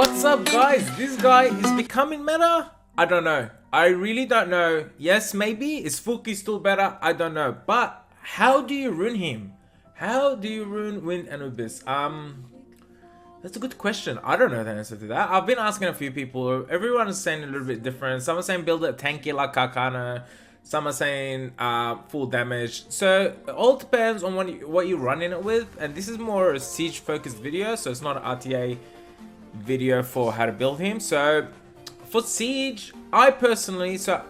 What's up, guys? This guy is becoming meta? I don't know. I really don't know. Yes, maybe. Is Fuki still better? I don't know. But how do you ruin him? How do you win Anubis? That's a good question. I don't know the answer to that. I've been asking a few people. Everyone is saying a little bit different. Some are saying build it tanky like Kakana. Some are saying full damage. So it all depends on what you're running it with. And this is more a siege focused video, so it's not an RTA video for how to build him. So for siege, I personally, so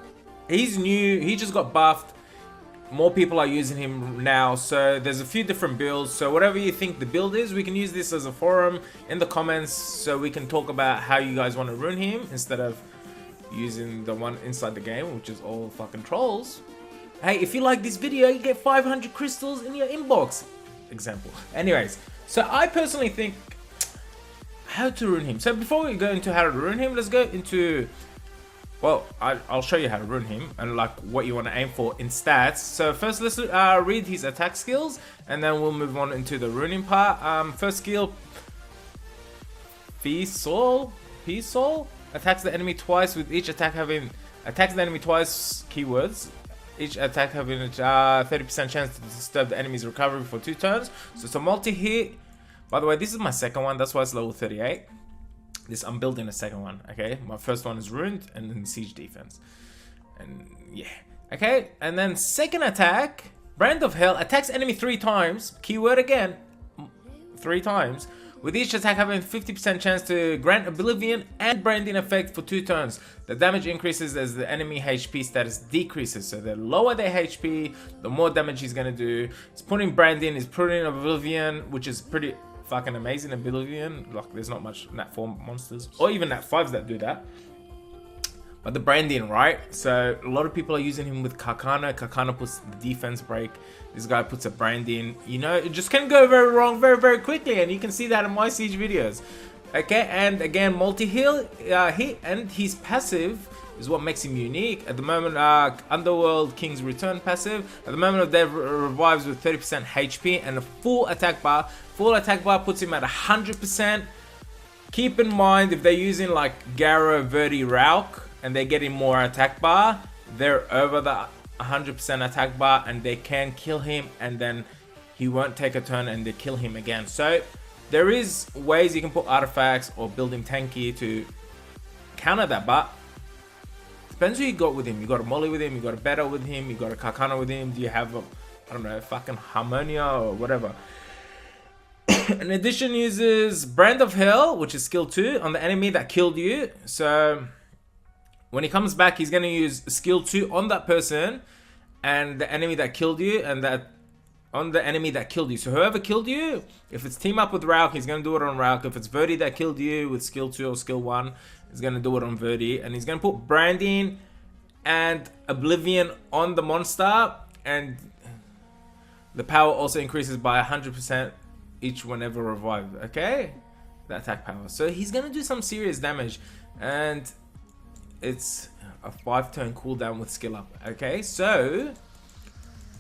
he's new, he just got buffed. More people are using him now, so there's a few different builds. So whatever you think the build is, we can use this as a forum in the comments so we can talk about how you guys want to ruin him instead of using the one inside the game, which is all fucking trolls. Hey, if you like this video, you get 500 crystals in your inbox. Example. Anyways, so I personally think how to ruin him. So before we go into how to ruin him, let's go into, well, I'll show you how to ruin him and like what you want to aim for in stats. So first, let's read his attack skills, and then we'll move on into the ruining part. First skill, Peace Soul, attacks the enemy twice with each attack having, attacks the enemy twice, keywords. Each attack having a 30% chance to disturb the enemy's recovery for 2 turns. So it's a multi-hit. By the way, this is my second one, that's why it's level 38. I'm building a second one, okay? My first one is ruined and then siege defense. And yeah, okay? And then second attack, Brand of Hell, attacks enemy 3 times, keyword again, 3 times, with each attack having 50% chance to grant Oblivion and Branding effect for 2 turns. The damage increases as the enemy HP status decreases. So the lower their HP, the more damage he's gonna do. It's putting Branding, he's putting Oblivion, which is pretty fucking amazing. Oblivion, like there's not much Nat 4 monsters or even Nat 5s that do that, but the Branding, right? So a lot of people are using him with Kakana puts the defense break, this guy puts a Branding. You know, it just can go very wrong very quickly, and you can see that in my siege videos. Okay, and again, multi-heal hit, and his passive is what makes him unique. At the moment, Underworld King's Return passive. At the moment of death, revives with 30% HP and a full attack bar. Full attack bar puts him at 100%. Keep in mind, if they're using like Garo, Verdi, Rauk, and they're getting more attack bar, they're over the 100% attack bar and they can kill him, and then he won't take a turn and they kill him again. So there is ways you can put artifacts or build him tanky to counter that, but depends who you got with him. You got a Molly with him, you got a Beta with him, you got a Kakana with him. Do you have a, I don't know, fucking Harmonia or whatever? In addition, uses Brand of Hell, which is skill 2 on the enemy that killed you. So when he comes back, he's gonna use skill 2 on that person and the enemy that killed you, and that on the enemy that killed you. So whoever killed you, if it's team up with Rauk, he's gonna do it on Rauk. If it's Verdi that killed you with skill 2 or skill 1, he's gonna do it on Verdi, and he's gonna put Branding and Oblivion on the monster, and the power also increases by 100% each whenever revived. Okay, the attack power. So he's gonna do some serious damage, and it's a 5-turn cooldown with skill up. Okay, so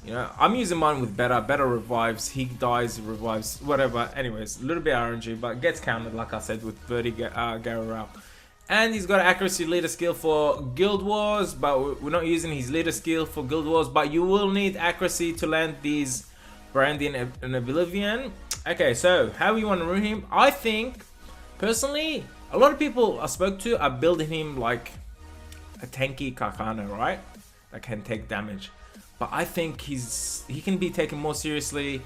you know, I'm using mine with Beta revives, he dies, revives, whatever. Anyways, a little bit RNG, but gets countered, like I said, with Verdi, Garo, Rauk. And he's got accuracy leader skill for Guild Wars, but we're not using his leader skill for Guild Wars, but you will need accuracy to land these Branding and Oblivion. Okay, so how you want to ruin him? I think, personally, a lot of people I spoke to are building him like a tanky Kakana, right? That can take damage. But I think he can be taken more seriously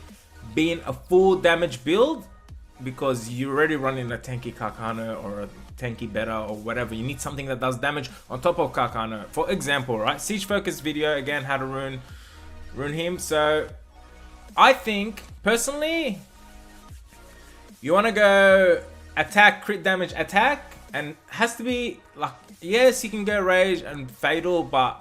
being a full damage build, because you're already running a tanky Kakana or a tanky Beta or whatever. You need something that does damage on top of Kakana. For example, right? Siege focus video, again, how to ruin him. So I think, personally, you want to go attack, crit damage, attack, and has to be like, yes, he can go rage and fatal, but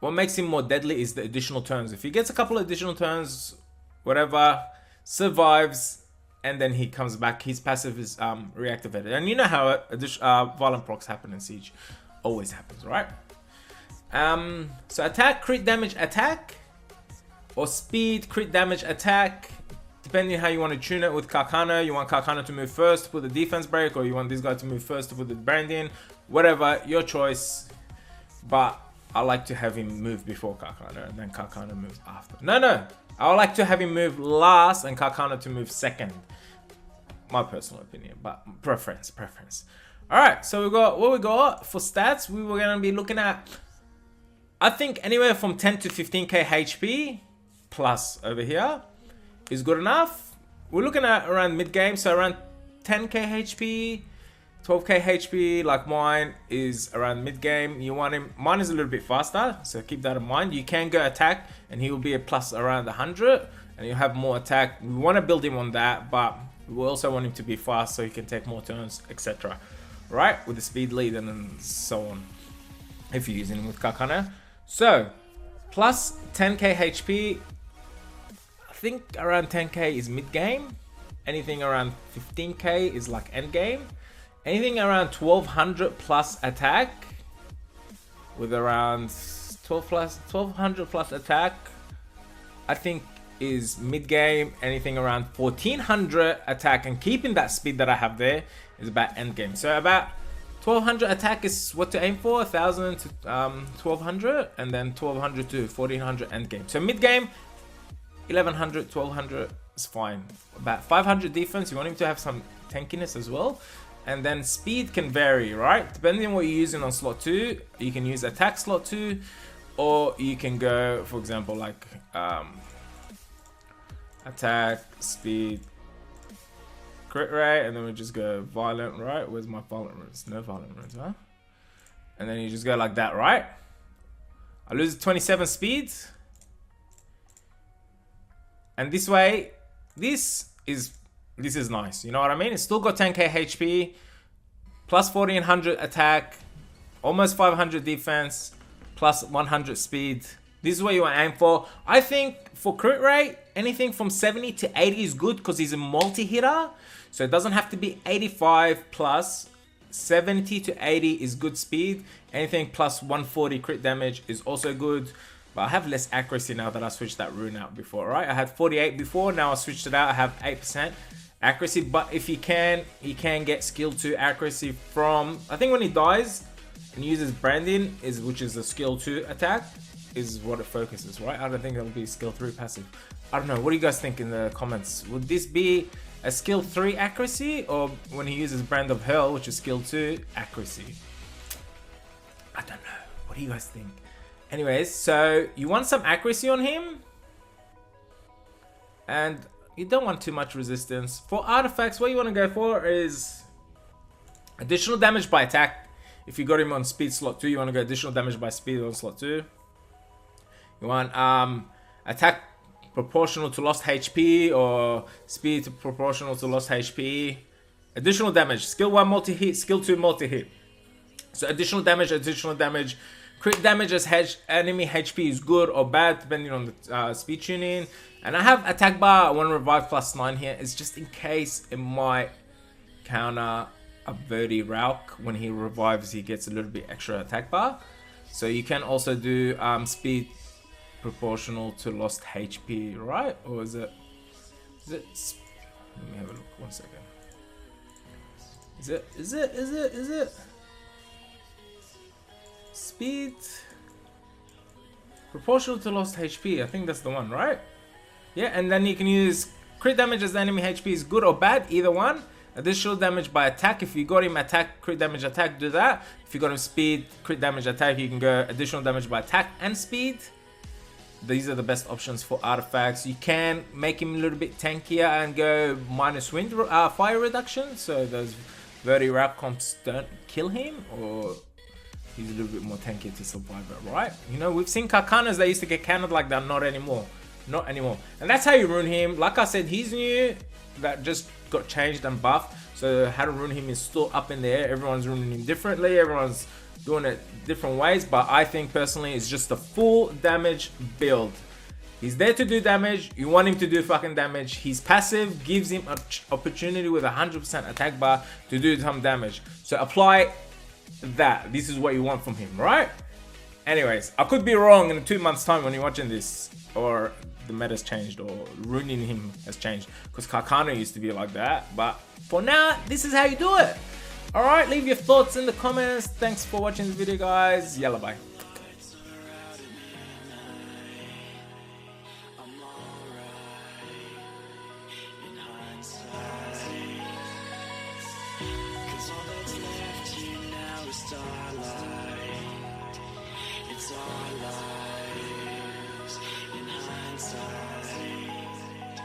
what makes him more deadly is the additional turns. If he gets a couple of additional turns, whatever, survives, and then he comes back, his passive is reactivated. And you know how violent procs happen in Siege. Always happens, right? So attack, crit damage, attack, or speed, crit damage, attack. depending how you want to tune it with Karkano. You want Karkano to move first to put the defense break, or you want this guy to move first to put the brand in. Whatever, your choice. But I like to have him move before Karkano, and then Karkano moves after. No. I would like to have him move last and Karkano to move second. My personal opinion, but preference. Alright, so we got what we got for stats. We were gonna be looking at, I think, anywhere from 10 to 15k HP plus over here is good enough. We're looking at around mid game, so around 10k HP, 12k HP, like mine is around mid game. You want him, mine is a little bit faster, so keep that in mind. You can go attack and he will be a plus around 100 and you'll have more attack. We want to build him on that, but we also want him to be fast so he can take more turns, etc. Right, with the speed lead and so on, if you're using him with Karkano. So plus 10k HP, I think around 10k is mid game. Anything around 15k is like end game. Anything around 1200 plus attack, with around 1200 plus attack, I think is mid game. Anything around 1400 attack and keeping that speed that I have there is about end game. So about 1200 attack is what to aim for, 1000 to 1200, and then 1200 to 1400 end game. So mid game, 1100, 1200 is fine. About 500 defense, you want him to have some tankiness as well. And then speed can vary, right? Depending on what you're using on slot 2, you can use attack slot 2, or you can go, for example, like attack, speed, crit rate, and then we just go violent, right? Where's my violent runes? No violent runes, huh? And then you just go like that, right? I lose 27 speed. And this way, this is nice, you know what I mean? It's still got 10k HP, plus 1400 attack, almost 500 defense, plus 100 speed. This is what you want to aim for. I think for crit rate, anything from 70 to 80 is good because he's a multi-hitter. So it doesn't have to be 85 plus. 70 to 80 is good speed. Anything plus 140 crit damage is also good. But I have less accuracy now that I switched that rune out before, right? I had 48 before, now I switched it out. I have 8% accuracy, but if he can get skill 2 accuracy from, I think when he dies and uses branding, which is a skill 2 attack, is what it focuses, right? I don't think it'll be skill 3 passive. I don't know, what do you guys think in the comments? Would this be a skill 3 accuracy, or when he uses Brand of Hell, which is skill 2 accuracy? I don't know, what do you guys think? Anyways, so you want some accuracy on him, and you don't want too much resistance. For artifacts, what you want to go for is additional damage by attack. If you got him on speed slot 2, you want to go additional damage by speed on slot 2. You want attack proportional to lost HP, or speed proportional to lost HP. Additional damage, skill 1 multi-hit, skill 2 multi-hit. So additional damage. Crit damage as enemy HP is good or bad depending on the speed tuning. And I have attack bar, I want to revive plus 9 here. It's just in case it might counter a Verdi Rauk. When he revives, he gets a little bit extra attack bar. So you can also do speed proportional to lost HP, right? Or is it? Let me have a look, 1 second. Is it? Speed proportional to lost HP, I think that's the one, right? Yeah, and then you can use crit damage as the enemy HP is good or bad, either one. Additional damage by attack, if you got him attack, crit damage attack, do that. If you got him speed, crit damage attack, you can go additional damage by attack and speed. These are the best options for artifacts. You can make him a little bit tankier and go minus wind fire reduction, so those Verdi Rauk comps don't kill him, or he's a little bit more tanky to survive it, right? You know, we've seen Karkanos that used to get countered like that, not anymore. And that's how you rune him. Like I said, he's new, that just got changed and buffed. So how to rune him is still up in the air. Everyone's runing him differently. Everyone's doing it different ways. But I think personally it's just a full damage build. He's there to do damage. You want him to do fucking damage. His passive gives him an opportunity with 100% attack bar to do some damage. So apply that. This is what you want from him, right? Anyways, I could be wrong in 2 months time when you're watching this, or the meta's changed or ruining him has changed. Because Karkana used to be like that, but for now, this is how you do it. Alright, leave your thoughts in the comments. Thanks for watching the video, guys. Yalla bye. It's our lives in hindsight.